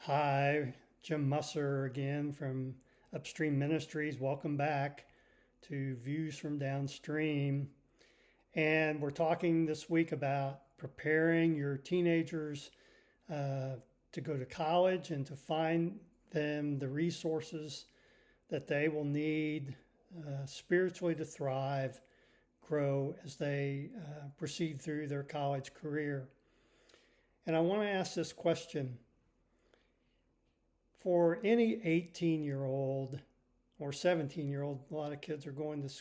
Hi, Jim Musser again from Upstream Ministries. Welcome back to Views from Downstream. And we're talking this week about preparing your teenagers uh, to go to college and to find them the resources that they will need spiritually to thrive, grow as they proceed through their college career. And I want to ask this question for any 18-year-old or 17-year-old, a lot of kids are going to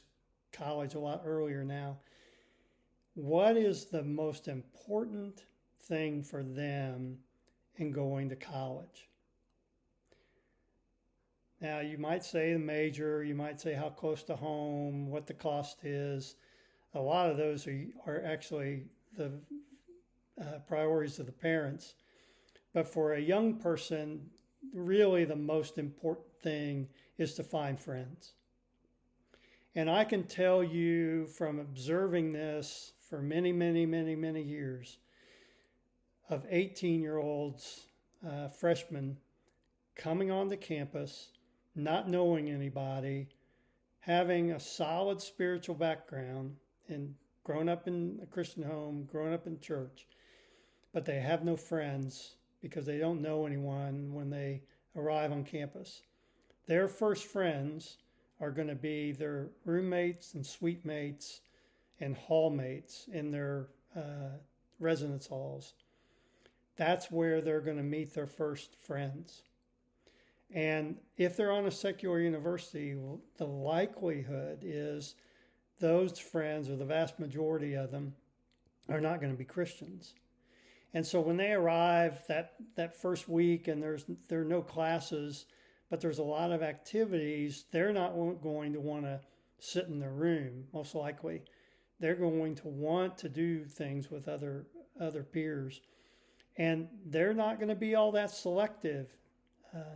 college a lot earlier now. What is the most important thing for them in going to college? Now, you might say the major, you might say how close to home, what the cost is. A lot of those are actually the priorities of the parents. But for a young person, really the most important thing is to find friends. And I can tell you from observing this for many, many, many, many years of 18-year-olds, freshmen coming onto campus, not knowing anybody, having a solid spiritual background, and grown up in a Christian home, grown up in church, but they have no friends because they don't know anyone when they arrive on campus. Their first friends are going to be their roommates and suite mates and hall mates in their residence halls. That's where they're going to meet their first friends. And if they're on a secular university, the likelihood is those friends, or the vast majority of them, are not going to be Christians. And so when they arrive that first week and there are no classes, but there's a lot of activities, they're not going to want to sit in their room, most likely. They're going to want to do things with other peers. And they're not going to be all that selective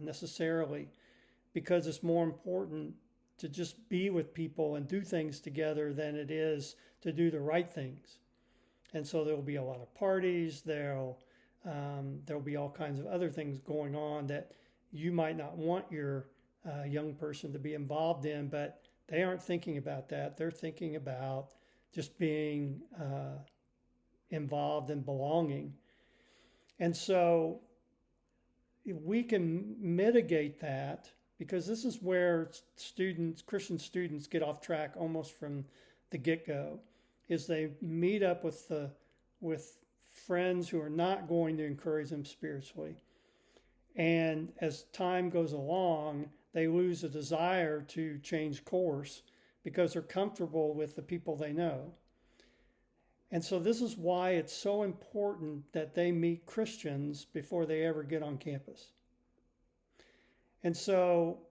necessarily, because it's more important to just be with people and do things together than it is to do the right things. And so there'll be a lot of parties. There'll be all kinds of other things going on that you might not want your young person to be involved in, but they aren't thinking about that. They're thinking about just being involved and belonging. And so we can mitigate that, because this is where Christian students get off track almost from the get-go, is they meet up with friends who are not going to encourage them spiritually. And as time goes along, they lose a desire to change course because they're comfortable with the people they know. And so this is why it's so important that they meet Christians before they ever get on campus. And so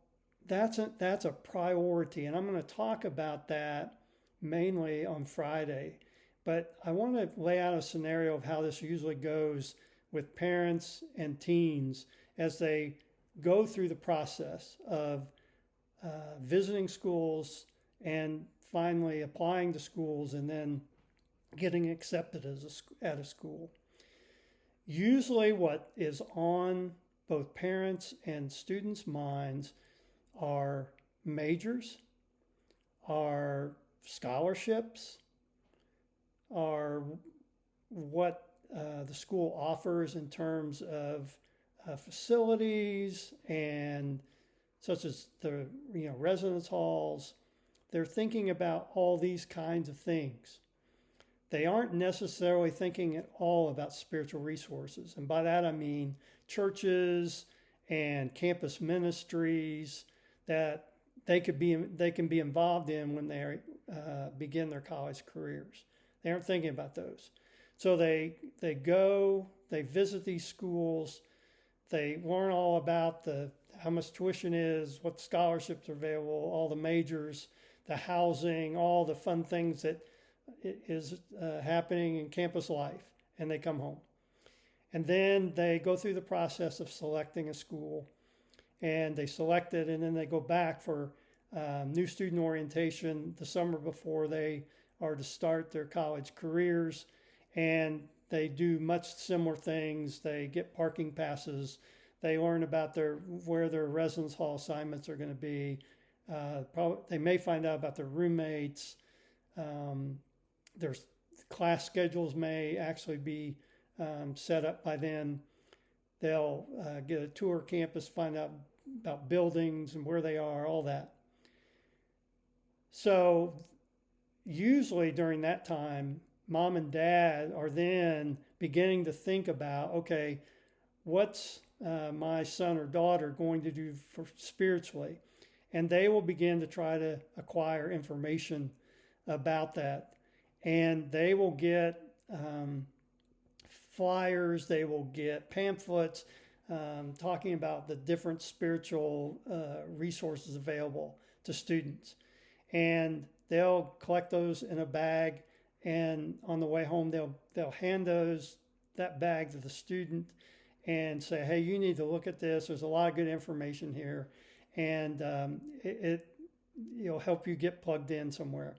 that's a priority. And I'm going to talk about that mainly on Friday. But I want to lay out a scenario of how this usually goes with parents and teens as they go through the process of visiting schools and finally applying to schools and then getting accepted at a school. Usually what is on both parents and students' minds are majors, are scholarships, are what the school offers in terms of facilities, and such as the residence halls. They're thinking about all these kinds of things. They aren't necessarily thinking at all about spiritual resources. And by that I mean churches and campus ministries that they can be involved in when they begin their college careers. They aren't thinking about those. So they go, they visit these schools, they learn all about how much tuition is, what scholarships are available, all the majors, the housing, all the fun things that is happening in campus life, and they come home. And then they go through the process of selecting a school, and they select it, and then they go back for new student orientation the summer before they are to start their college careers, and they do much similar things. They get parking passes, They learn about where their residence hall assignments are going to be. They may find out about their roommates. Their class schedules may actually be set up by then. They'll get a tour of campus, find out about buildings and where they are, all that. So usually during that time, mom and dad are then beginning to think about, okay, what's my son or daughter going to do for spiritually? And they will begin to try to acquire information about that. And they will get flyers, they will get pamphlets talking about the different spiritual resources available to students. And they'll collect those in a bag, and on the way home they'll hand that bag to the student and say, hey, you need to look at this. There's a lot of good information here, and it'll help you get plugged in somewhere.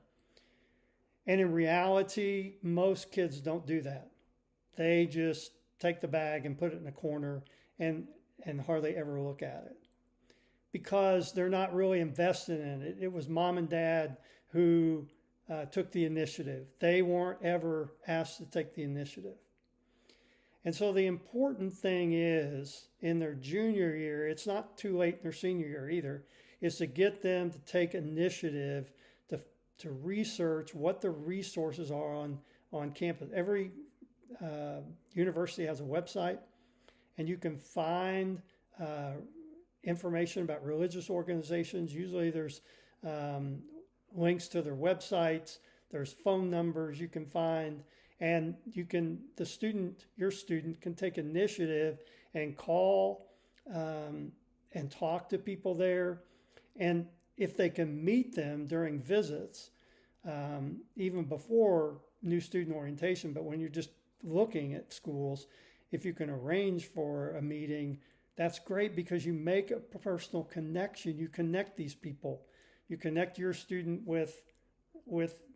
And in reality, most kids don't do that. They just take the bag and put it in a corner and hardly ever look at it, because they're not really invested in it. It was mom and dad who took the initiative. They weren't ever asked to take the initiative. And so the important thing is, in their junior year, it's not too late in their senior year either, is to get them to take initiative to research what the resources are on campus. Every university has a website, and you can find information about religious organizations. Usually there's links to their websites, there's phone numbers you can find, and your student can take initiative and call and talk to people there. And if they can meet them during visits, even before new student orientation, but when you're just looking at schools, if you can arrange for a meeting, that's great, because you make a personal connection. You connect these people. You connect your student with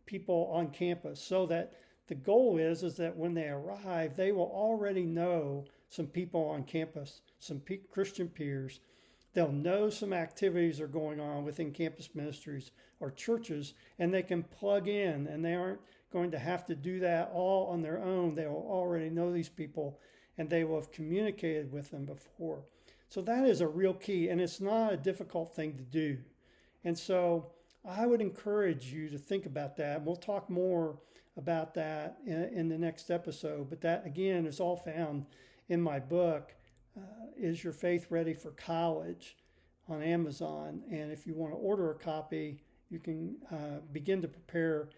people on campus, so that the goal is that when they arrive, they will already know some people on campus, some Christian peers. They'll know some activities are going on within campus ministries or churches, and they can plug in, and they aren't going to have to do that all on their own. They will already know these people, and they will have communicated with them before. So that is a real key, and it's not a difficult thing to do. And so I would encourage you to think about that. We'll talk more about that in the next episode, but that, again, is all found in my book, Is Your Faith Ready for College, on Amazon. And if you want to order a copy, you can begin to prepare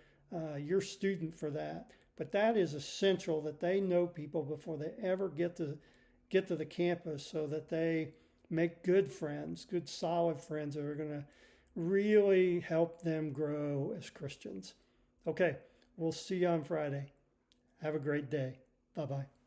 your student for that. But that is essential, that they know people before they ever get to the campus, so that they make good friends, good solid friends that are going to really help them grow as Christians. Okay, we'll see you on Friday. Have a great day. Bye-bye.